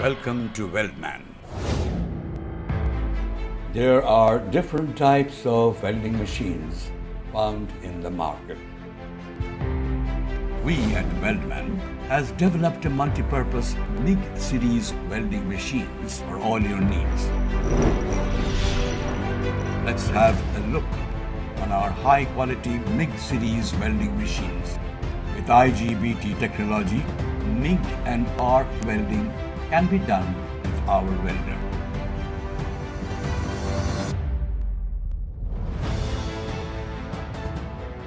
Welcome to Weldman. There are different types of welding machines found in the market. We at Weldman has developed a multi-purpose MIG series welding machines for all your needs. Let's have a look on our high-quality MIG series welding machines. With IGBT technology, MIG and arc welding can be done with our welder.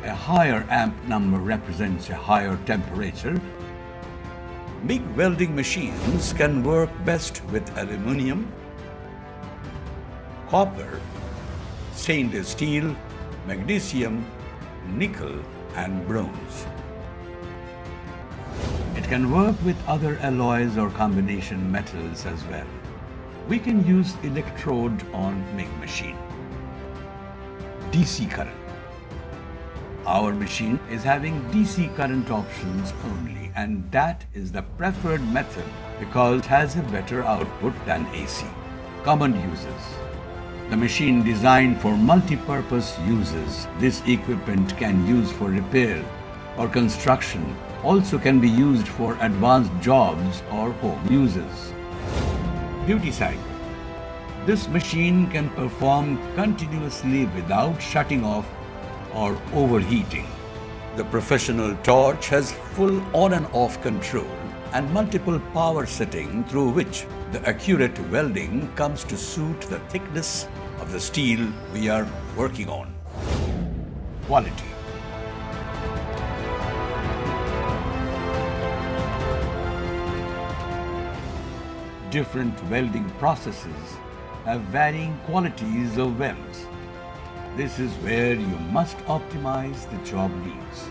A higher amp number represents a higher temperature. MIG welding machines can work best with aluminum, copper, stainless steel, magnesium, nickel, and bronze. It can work with other alloys or combination metals as well. We can use electrode on MIG machine. DC current. Our machine is having DC current options only, and that is the preferred method because it has a better output than AC. Common uses. The machine designed for multi-purpose uses. This equipment can use for repair or construction, also can be used for advanced jobs or home uses. Duty cycle. This machine can perform continuously without shutting off or overheating. The professional torch has full on and off control and multiple power setting through which the accurate welding comes to suit the thickness of the steel we are working on. Quality. Different welding processes have varying qualities of welds. This is where you must optimize the job needs.